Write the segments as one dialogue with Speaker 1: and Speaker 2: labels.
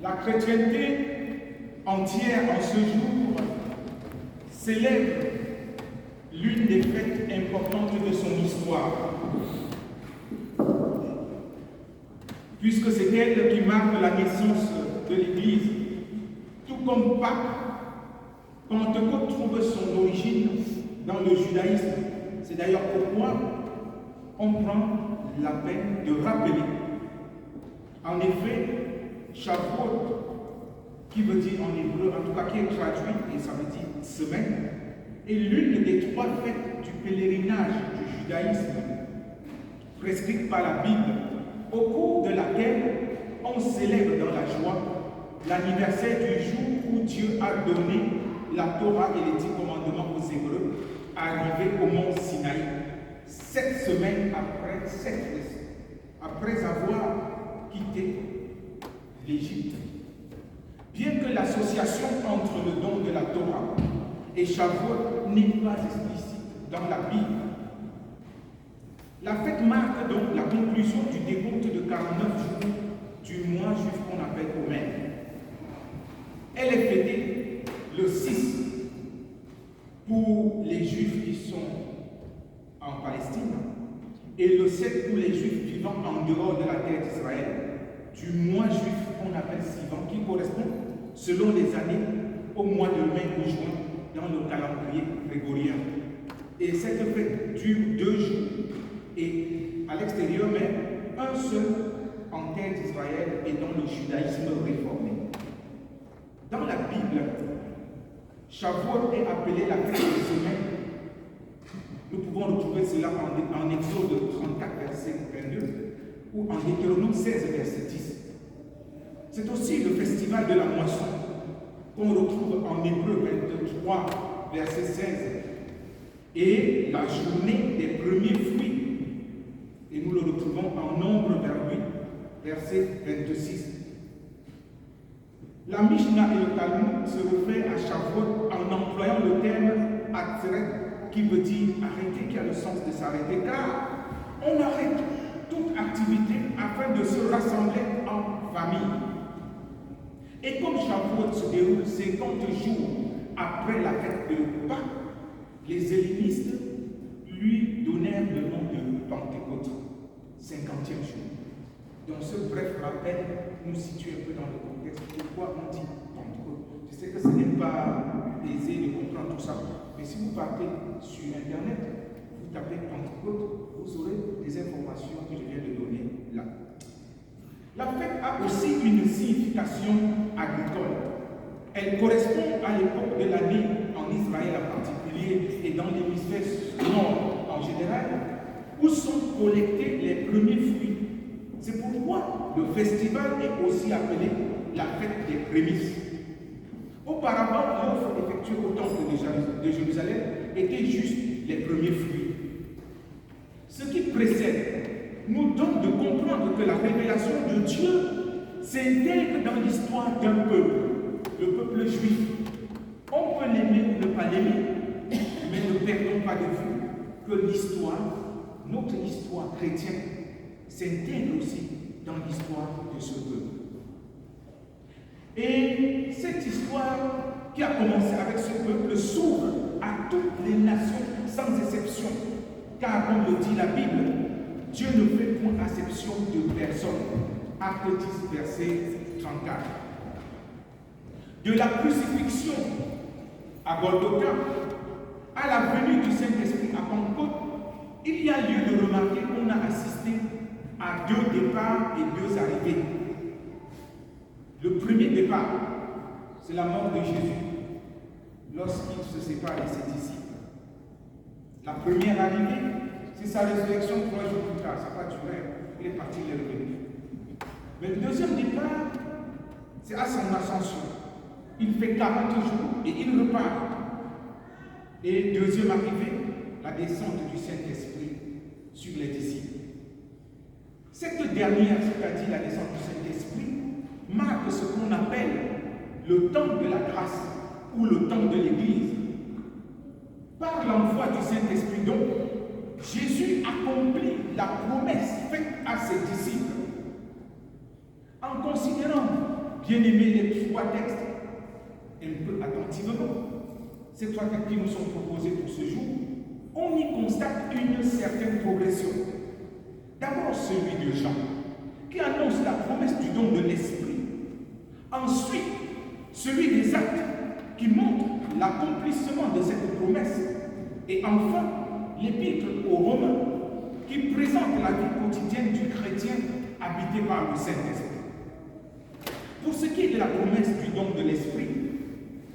Speaker 1: La chrétienté entière en ce jour célèbre l'une des fêtes importantes de son histoire, puisque c'est elle qui marque la naissance de l'Église, tout comme Pâques. Pentecôte trouve son origine dans le judaïsme. C'est d'ailleurs pourquoi on prend la peine de rappeler. En effet, Shavuot, qui veut dire en hébreu, en tout cas qui est traduit, et ça veut dire semaine, est l'une des trois fêtes du pèlerinage du judaïsme prescrite par la Bible, au cours de laquelle on célèbre dans la joie l'anniversaire du jour où Dieu a donné la Torah et les 10 commandements aux Hébreux, arrivés au mont Sinaï, 7 semaines après avoir quitté l'Égypte. Bien que l'association entre le don de la Torah et Shavuot n'est pas explicite dans la Bible, la fête marque donc la conclusion du décompte de 49 jours du mois juif qu'on appelle Omer. Elle est fêtée le 6 pour les Juifs qui sont en Palestine et le 7 pour les Juifs vivant en dehors de la terre d'Israël, du mois juif qu'on appelle Sivan, qui correspond, selon les années, au mois de mai ou juin dans le calendrier grégorien. Et cette fête dure 2 jours, et à l'extérieur même, un seul en terre d'Israël et dans le judaïsme réformé. Dans la Bible, Shavuot est appelé la fête des semaines. Nous pouvons retrouver cela en Exode 34, verset 22, ou en Deutéronome 16, verset 10. C'est aussi le festival de la moisson qu'on retrouve en Hébreu 23, verset 16, et la journée des premiers fruits. Et nous le retrouvons en Nombre 28, verset 26. La Mishnah et le Talmud se réfèrent à Shavuot en employant le terme Atzeret, qui veut dire arrêter, qui a le sens de s'arrêter, car on arrête toute activité afin de se rassembler en famille. Et comme Shavuot se déroule 50 jours après la fête de Pâques, les hellénistes lui donnèrent le nom de Pentecôte, 50e jour. Dans ce bref rappel, nous situe un peu dans le contexte pourquoi on dit Pentecôte. Je sais que ce n'est pas aisé de comprendre tout ça, mais si vous partez sur Internet, vous tapez Pentecôte, vous aurez des informations que je viens de donner là. La fête a aussi une signification agricole. Elle correspond à l'époque de l'année en Israël en particulier et dans l'hémisphère nord en général, où sont collectés les premiers fruits. C'est pourquoi le festival est aussi appelé la fête des prémices. Auparavant, l'offre effectuée au temple de Jérusalem était juste les premiers fruits. Ce qui précède nous donne de comprendre que la révélation de Dieu s'intègre dans l'histoire d'un peuple, le peuple juif. On peut l'aimer ou ne pas l'aimer, mais ne perdons pas de vue que l'histoire, notre histoire chrétienne, s'intègre aussi dans l'histoire de ce peuple. Et cette histoire qui a commencé avec ce peuple s'ouvre à toutes les nations sans exception, car comme le dit la Bible, Dieu ne fait point acception de personne. Acte 10, verset 34. De la crucifixion à Golgotha à la venue du Saint-Esprit à Pentecôte, il y a lieu de remarquer qu'on a assisté à 2 départs et 2 arrivées. Le premier départ, c'est la mort de Jésus lorsqu'il se sépare de ses disciples. La première arrivée, c'est sa résurrection 3 jours plus tard. Ça n'a pas duré, il est parti, il est revenu. Mais le deuxième départ, c'est à son ascension. Il fait 40 jours et il repart. Et deuxième arrivée, la descente du Saint-Esprit sur les disciples. Cette dernière, c'est-à-dire la descente du Saint-Esprit, marque ce qu'on appelle le temps de la grâce ou le temps de l'Église. Par l'envoi du Saint-Esprit, donc, Jésus accomplit la promesse faite à ses disciples en considérant bien aimé les trois textes un peu attentivement. Ces trois textes qui nous sont proposés pour ce jour, on y constate une certaine progression. D'abord celui de Jean, qui annonce la promesse du don de l'Esprit. Ensuite, celui des actes, qui montre l'accomplissement de cette promesse. Et enfin, l'épître aux Romains, qui présente la vie quotidienne du chrétien habité par le Saint-Esprit. Pour ce qui est de la promesse du don de l'Esprit,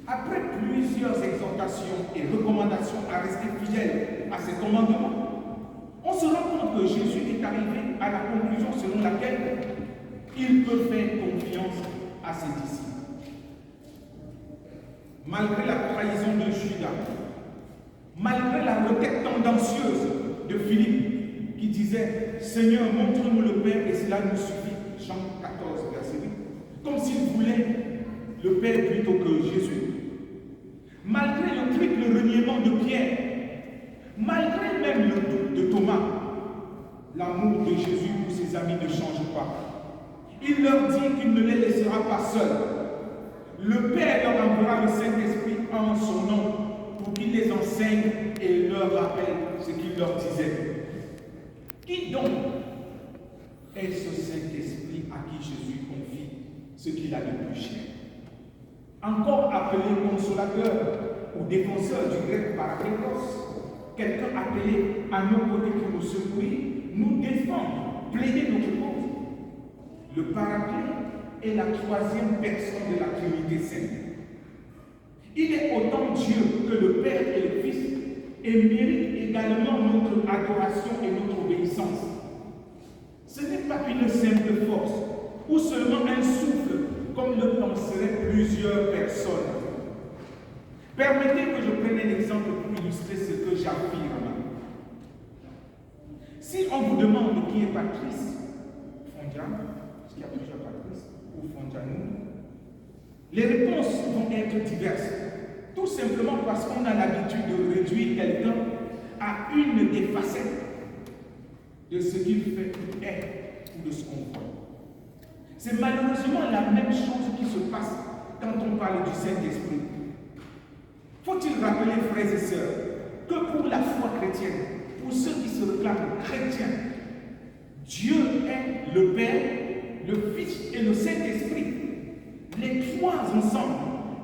Speaker 1: après plusieurs exhortations et recommandations à rester fidèles à ses commandements, on se rend compte que Jésus est arrivé à la conclusion selon laquelle il peut faire confiance à ses disciples. Malgré la trahison de Judas, malgré la requête tendancieuse de Philippe qui disait « Seigneur, montre-nous le Père et cela nous suffit » Jean 14, verset 8, comme s'il voulait le Père plutôt que Jésus. Malgré le triple reniement de Pierre, malgré même le doute de Thomas, l'amour de Jésus pour ses amis ne change pas. Il leur dit qu'il ne les laissera pas seuls. Le Père leur enverra le Saint-Esprit en son nom pour qu'il les enseigne et leur rappelle ce qu'il leur disait. Qui donc est ce Saint-Esprit à qui Jésus confie ce qu'il a de plus cher? Encore appelé consolateur ou défenseur du grec paraklétos, quelqu'un appelé à nos côtés pour nous secourir, nous défendre, plaider notre cause. Le paraclet est la troisième personne de la Trinité sainte. Il est autant Dieu que le Père et le Fils et mérite également notre adoration et notre obéissance. Ce n'est pas une simple force ou seulement un souffle comme le penseraient plusieurs personnes. Permettez que je prenne un exemple pour illustrer ce que j'affirme. Si on vous demande qui est Patrice Fondian, parce qu'il y a plusieurs Patrice, ou Fondianou, les réponses vont être diverses. Tout simplement parce qu'on a l'habitude de réduire quelqu'un à une des facettes de ce qu'il fait ou est, ou de ce qu'on voit. C'est malheureusement la même chose qui se passe quand on parle du Saint-Esprit. Faut-il rappeler, frères et sœurs, que pour la foi chrétienne, pour ceux qui se réclament chrétiens, Dieu est le Père, le Fils et le Saint-Esprit. Les trois ensemble,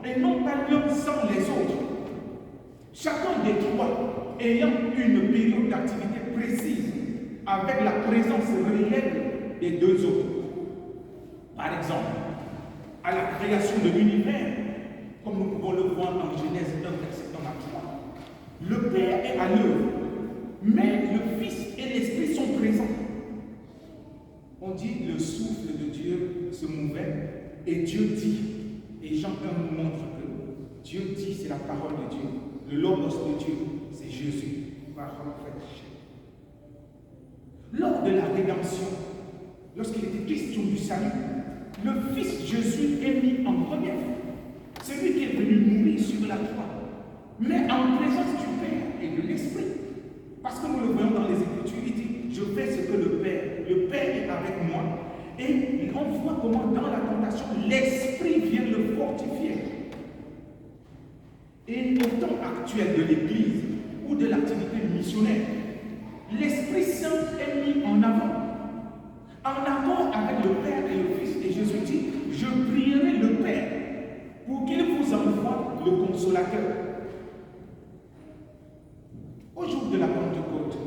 Speaker 1: et non pas l'un sans les autres. Chacun des trois ayant une période d'activité précise, avec la présence réelle des deux autres. Par exemple, à la création de l'univers, comme nous pouvons le voir en Genèse 1, verset 1 à 3, le Père est à l'œuvre, mais le Fils et l'Esprit sont présents. On dit le souffle de Dieu se mouvait et Dieu dit. Et Jean 1 nous montre que Dieu dit, c'est la parole de Dieu. Le logos de Dieu, c'est Jésus. Lors de la rédemption, lorsqu'il était question du salut, le Fils Jésus est mis en première. C'est lui qui est venu mourir sur la croix, mais en présence du Père et de l'Esprit. Parce que nous le voyons dans les Écritures, il dit, je fais ce que le Père est avec moi. Et on voit comment dans la tentation, l'Esprit vient le fortifier. Et au temps actuel de l'Église ou de l'activité missionnaire, l'Esprit Saint est mis en avant, en accord avec le Père et le Fils. Et Jésus dit, je prierai le Père pour qu'il vous envoie le Consolateur. Au jour de la Pentecôte,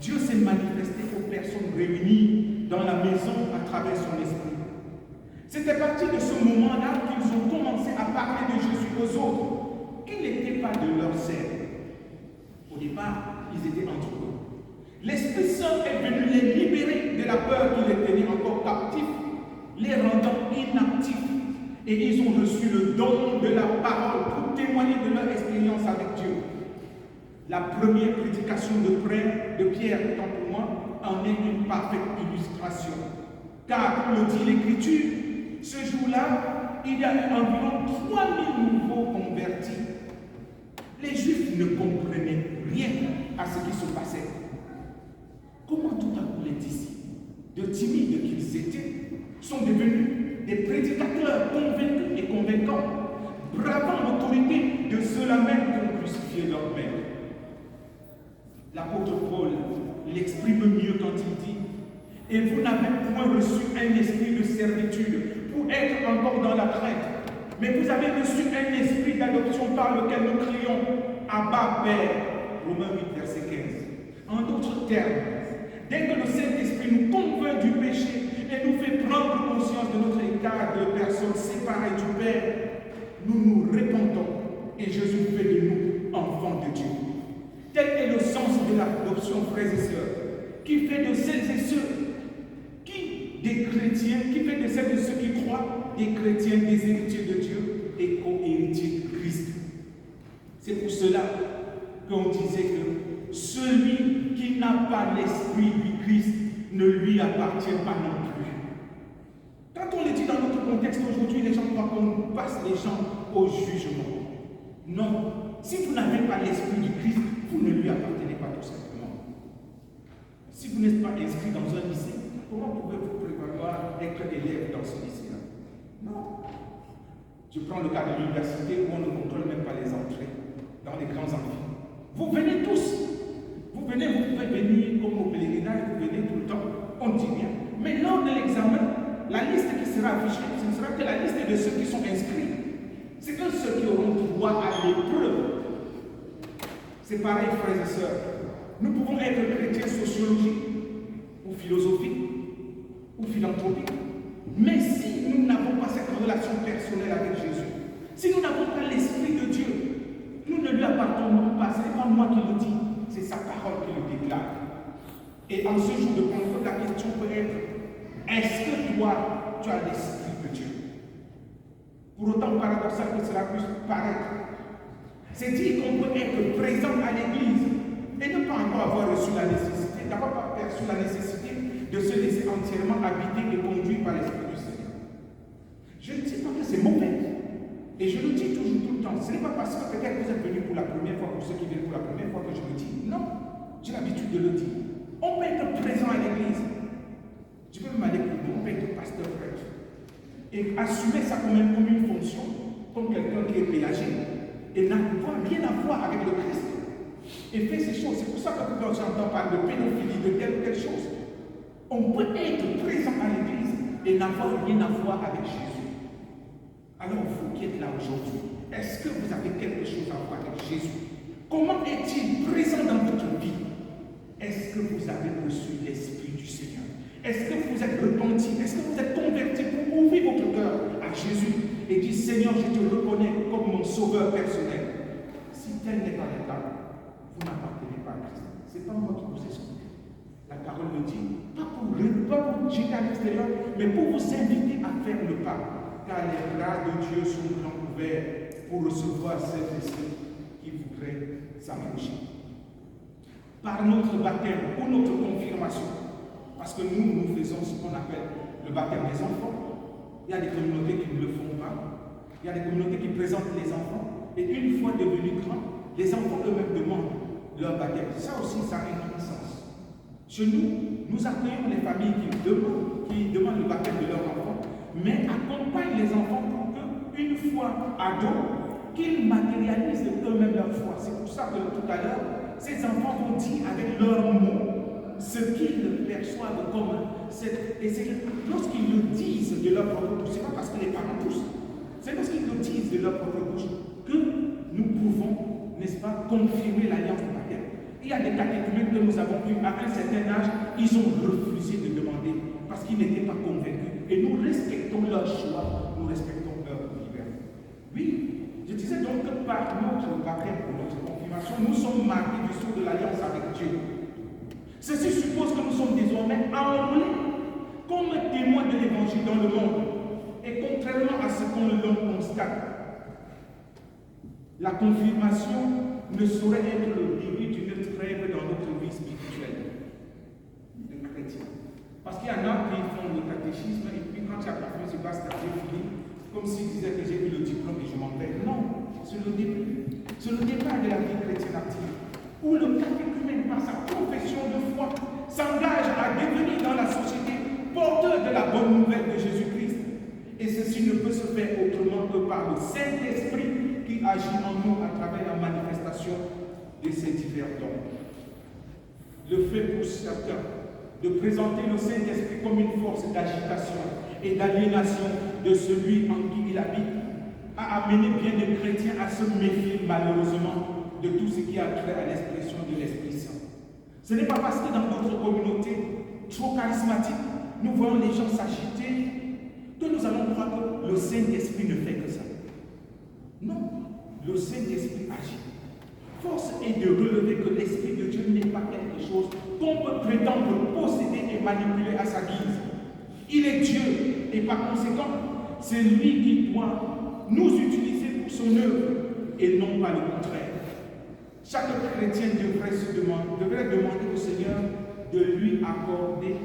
Speaker 1: Dieu s'est manifesté aux personnes réunies dans la maison à travers son esprit. C'est à partir de ce moment-là qu'ils ont commencé à parler de Jésus aux autres, qui n'étaient pas de leur cercle. Au départ, ils étaient entre eux. L'Esprit Saint est venu les libérer de la peur qui les tenait encore captifs, les rendant inactifs. Et ils ont reçu le don de la parole pour témoigner de leur expérience avec Dieu. La première prédication de Pierre, tant pour moi, en est une parfaite illustration. Car, comme le dit l'Écriture, ce jour-là, il y a eu environ 3000 nouveaux convertis. Les Juifs ne comprenaient rien à ce qui se passait. Comment tout à coup les disciples, de timides qu'ils étaient, sont devenus des prédicateurs convaincus et convaincants, bravant l'autorité de ceux-là même qui ont crucifié leur Maître. L'apôtre Paul l'exprime mieux quand il dit « Et vous n'avez point reçu un esprit de servitude pour être encore dans la crainte, mais vous avez reçu un esprit d'adoption par lequel nous crions « Abba, Père ». Romains 8, verset 15. En d'autres termes, dès que le Saint-Esprit nous convainc du péché et nous fait prendre conscience de notre état de personnes séparées du Père, nous nous répentons et Jésus fait de nous enfants de Dieu. Tel est le sens de l'adoption, frères et sœurs, qui fait de celles et ceux des chrétiens, qui fait de celles et ceux qui croient des chrétiens, des héritiers de Dieu et co-héritiers de Christ. C'est pour cela qu'on disait que celui qui n'a pas l'esprit du Christ ne lui appartient pas non plus. Quand on le dit dans notre contexte aujourd'hui, les gens croient qu'on passe les gens au jugement. Non. Si vous n'avez pas l'esprit du Christ, vous ne lui appartenez pas tout simplement. Si vous n'êtes pas inscrit dans un lycée, comment pouvez-vous prévoir être élève dans ce lycée-là? Non. Je prends le cas de l'université où on ne contrôle même pas les entrées dans les grands amphis. Vous venez tous. Vous venez, vous pouvez venir comme au pèlerinage, vous venez tout le temps. On ne dit rien. Mais lors de l'examen, la liste qui sera affichée, ce ne sera que la liste de ceux qui sont inscrits. C'est que ceux qui auront droit à l'épreuve. C'est pareil, frères et sœurs. Nous pouvons être chrétiens sociologiques, ou philosophiques, ou philanthropiques. Mais si nous n'avons pas cette relation personnelle avec Jésus, si nous n'avons pas l'Esprit de Dieu, nous ne lui appartenons pas. Ce n'est pas moi qui le dis, c'est sa parole qui le déclare. Et en ce jour de Pentecôte, la question peut être, est-ce que toi, tu as l'Esprit de Dieu? Pour autant paradoxal que cela puisse paraître, c'est dire qu'on peut être présent à l'église et ne pas encore avoir reçu la nécessité, n'avoir pas perçu la nécessité de se laisser entièrement habiter et conduire par l'Esprit du Seigneur. Je ne dis pas que c'est mauvais. Et je le dis toujours tout le temps. Ce n'est pas parce que peut-être vous êtes venu pour la première fois, pour ceux qui viennent pour la première fois que je le dis. Non, j'ai l'habitude de le dire. On peut être présent à l'église. Je peux même aller pour nous, on peut être pasteur prêtre. Et assumer ça comme une fonction, comme quelqu'un qui est péagé, et n'a rien à voir avec le Christ. Et fait ces choses. C'est pour ça que quand j'entends parler de pédophilie, de telle ou telle chose, on peut être présent à l'église et n'avoir rien à voir avec Jésus. Alors vous qui êtes là aujourd'hui, est-ce que vous avez quelque chose à voir avec Jésus? Comment est-il présent dans votre vie? Est-ce que vous avez reçu l'Esprit du Seigneur? Est-ce que vous êtes repenti? Est-ce que vous êtes converti pour ouvrir votre cœur à Jésus et dire Seigneur, je te reconnais comme mon sauveur personnel? Si tel n'est pas le cas, vous n'appartenez pas à Christ. Ce n'est pas moi qui vous explique. La parole me dit, pas pour jeter à l'extérieur, mais pour vous inviter à faire le pas. Car les bras de Dieu sont grands ouverts pour recevoir celles et ceux qui voudraient s'approcher. Par notre baptême ou notre confirmation, parce que nous faisons ce qu'on appelle le baptême des enfants. Il y a des communautés qui ne le font pas. Il y a des communautés qui présentent les enfants. Et une fois devenus grands, les enfants eux-mêmes demandent leur baptême. Ça aussi, ça a un grand sens. Chez nous, nous accueillons les familles qui demandent le baptême de leurs enfants, mais accompagnent les enfants pour qu'une fois ados, qu'ils matérialisent eux-mêmes leur foi. C'est pour ça que tout à l'heure, ces enfants vont dire avec leurs mots ce qu'ils perçoivent comme et c'est lorsqu'ils le disent de leur propre bouche, ce n'est pas parce que les parents poussent, c'est lorsqu'ils le disent de leur propre bouche que nous pouvons, n'est-ce pas, confirmer l'alliance de baptême. Il y a des catéchumènes que nous avons eu à un certain âge, ils ont refusé de demander parce qu'ils n'étaient pas convaincus. Et nous respectons leur choix, nous respectons leur liberté. Oui, je disais donc que par notre baptême ou notre confirmation, nous sommes marqués du sceau de l'alliance avec Dieu. Ceci suppose que nous sommes désormais enrôlés comme témoins de l'évangile dans le monde. Et contrairement à ce qu'on le constate, la confirmation ne saurait être le début d'une trêve dans notre vie spirituelle de chrétien. Parce qu'il y en a qui font le catéchisme et puis quand il y a confirmation, c'est parce que j'ai fini, comme s'ils disaient que j'ai eu le diplôme et je m'en vais. Non, c'est le début. C'est le départ de la vie chrétienne active, où le catéchumène, par sa profession de foi, s'engage à devenir dans la société porteur de la bonne nouvelle de Jésus-Christ. par le Saint-Esprit qui agit en nous à travers la manifestation de ces divers dons. Le fait pour certains de présenter le Saint-Esprit comme une force d'agitation et d'aliénation de celui en qui il habite a amené bien des chrétiens à se méfier malheureusement de tout ce qui a trait à l'expression de l'Esprit Saint. Ce n'est pas parce que dans notre communauté trop charismatique, nous voyons les gens s'agiter que nous allons croire que le Saint-Esprit ne fait que ça. Non, le Saint-Esprit agit. Force est de relever que l'Esprit de Dieu n'est pas quelque chose qu'on peut prétendre posséder et manipuler à sa guise. Il est Dieu et par conséquent, c'est lui qui doit nous utiliser pour son œuvre et non pas le contraire. Chaque chrétien devrait demander au Seigneur de lui accorder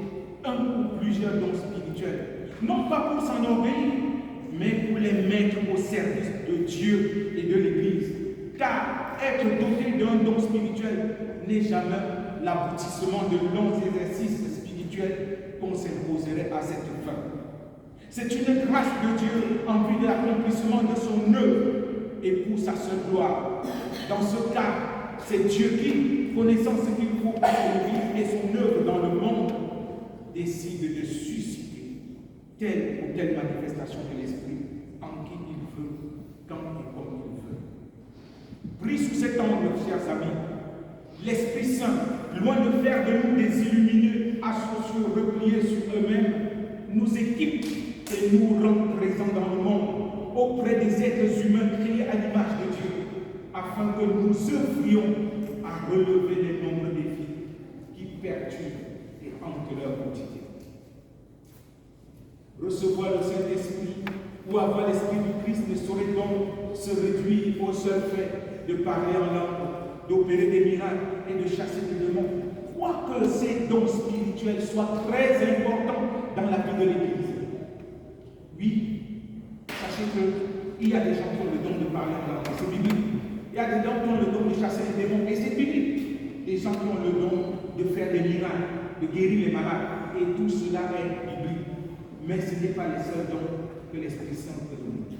Speaker 1: un ou plusieurs dons spirituels. Non pas pour s'enorgueillir, mais pour les mettre au service de Dieu et de l'Église. Car être doté d'un don spirituel n'est jamais l'aboutissement de longs exercices spirituels qu'on s'imposerait à cette fin. C'est une grâce de Dieu en vue de l'accomplissement de son œuvre et pour sa seule gloire. Dans ce cas, c'est Dieu qui, connaissant ce qu'il faut pour son vie et son œuvre dans le monde, décide de susciter telle ou telle manifestation de l'Esprit en qui il veut, quand et comme il veut. Pris sous cet angle, chers amis, l'Esprit Saint, loin de faire de nous des illuminés, asociaux, repliés sur eux-mêmes, nous équipe et nous rend présents dans le monde, auprès des êtres humains créés à l'image de Dieu, afin que nous œuvrions à relever les nombreux défis qui perturbent et hantent leur quotidien. Recevoir le Saint-Esprit ou avoir l'Esprit du Christ ne saurait donc se réduire au seul fait de parler en langue, d'opérer des miracles et de chasser des démons, quoique ces dons spirituels soient très importants dans la vie de l'Église. Oui, sachez qu'il y a des gens qui ont le don de parler en langue, c'est biblique. Il y a des gens qui ont le don de chasser les démons, et c'est biblique. Des gens qui ont le don de faire des miracles, de guérir les malades, et tout cela est biblique. Mais ce n'est pas les seuls dons que l'Esprit Saint peut donner.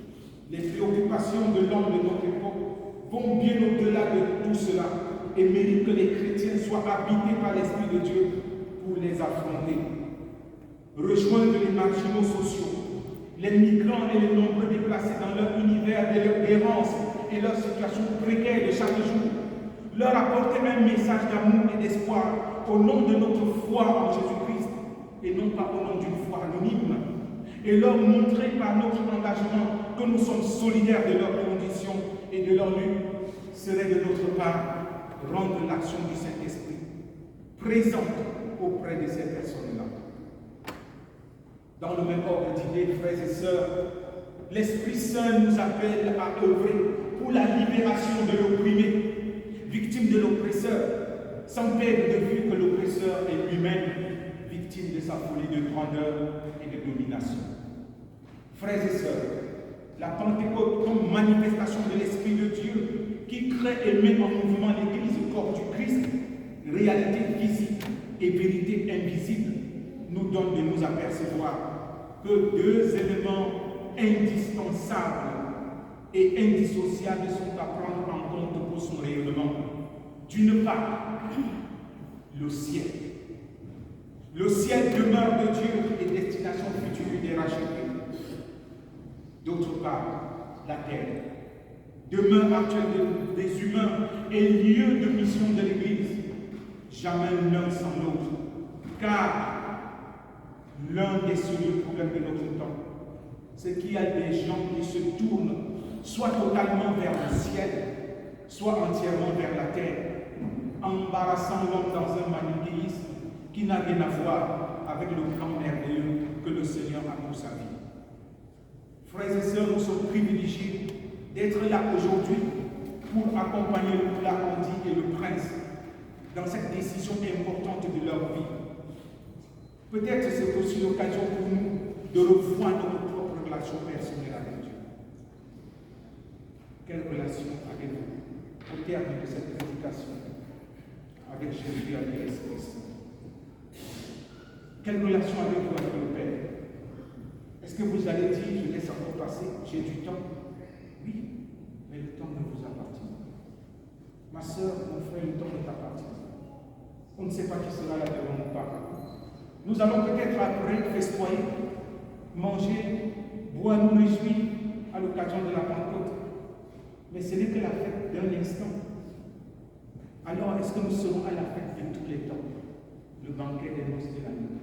Speaker 1: Les préoccupations de l'homme de notre époque vont bien au-delà de tout cela et méritent que les chrétiens soient habités par l'Esprit de Dieu pour les affronter. Rejoindre les marginaux sociaux, les migrants et les nombreux déplacés dans leur univers de leur errance et leur situation précaire de chaque jour, leur apporter un message d'amour et d'espoir au nom de notre foi en Jésus-Christ et non pas au nom d'une foi anonyme, et leur montrer par notre engagement que nous sommes solidaires de leurs conditions et de leur lutte, serait de notre part rendre l'action du Saint-Esprit présente auprès de ces personnes-là. Dans le même ordre d'idées, frères et sœurs, l'Esprit Saint nous appelle à œuvrer pour la libération de l'opprimé, victime de l'oppresseur, sans perdre de vue que l'oppresseur est lui-même victime de sa folie de grandeur et de domination. Frères et sœurs, la Pentecôte comme manifestation de l'Esprit de Dieu qui crée et met en mouvement l'Église, corps du Christ, réalité visible et vérité invisible, nous donne de nous apercevoir que deux éléments indispensables et indissociables sont à prendre en compte pour son rayonnement. D'une part, le ciel. Le ciel, demeure de Dieu et destination future des rachetés. D'autre part, la terre, demeure actuelle des humains et lieu de mission de l'Église. Jamais l'un sans l'autre, car l'un des sérieux problèmes de notre temps, c'est qu'il y a des gens qui se tournent soit totalement vers le ciel, soit entièrement vers la terre, embarrassant l'homme dans un manichéisme qui n'a rien à voir avec le plan merveilleux que le Seigneur a pour sa vie. Frères et sœurs, nous sommes privilégiés d'être là aujourd'hui pour accompagner le Poulacondi et le Prince dans cette décision importante de leur vie. Peut-être c'est aussi l'occasion pour nous de revoir notre propre relation personnelle avec Dieu. Quelle relation avez-vous au terme de cette prédication avec Jésus et l'Esprit Saint? Quelle relation avez-vous avec le Père? Est-ce que vous allez dire, je laisse encore passer, j'ai du temps? Ma soeur, mon frère, le temps est appartient. On ne sait pas qui sera là devant nous pas. Nous allons peut-être après festoyer, manger, boire, nous réjouir à l'occasion de la Pentecôte. Mais ce n'est que la fête d'un instant. Alors, est-ce que nous serons à la fête de tous les temps, le banquet des noces de l'année?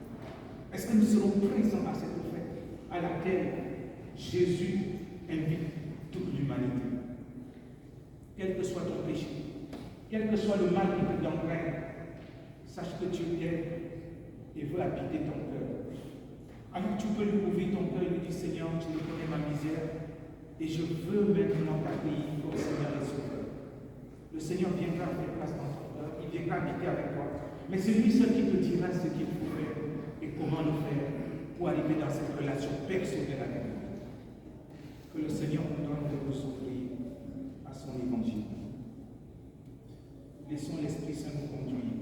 Speaker 1: Est-ce que nous serons présents à cette fête à laquelle Jésus invite toute l'humanité? Quel que soit ton péché, quel que soit le mal qui te gangrène, sache que Dieu t'aime et veut habiter ton cœur. Alors tu peux lui ouvrir ton cœur et lui dire: Seigneur, tu me connais ma misère et je veux maintenant t'accueillir comme Seigneur et Sauveur. Le Seigneur viendra faire place dans ton cœur, il viendra habiter avec toi. Mais c'est lui seul qui te dira ce qu'il faut faire et comment le faire pour arriver dans cette relation personnelle avec lui. Que le Seigneur nous donne de nous ouvrir à son évangile. Laissons l'Esprit Saint nous conduire.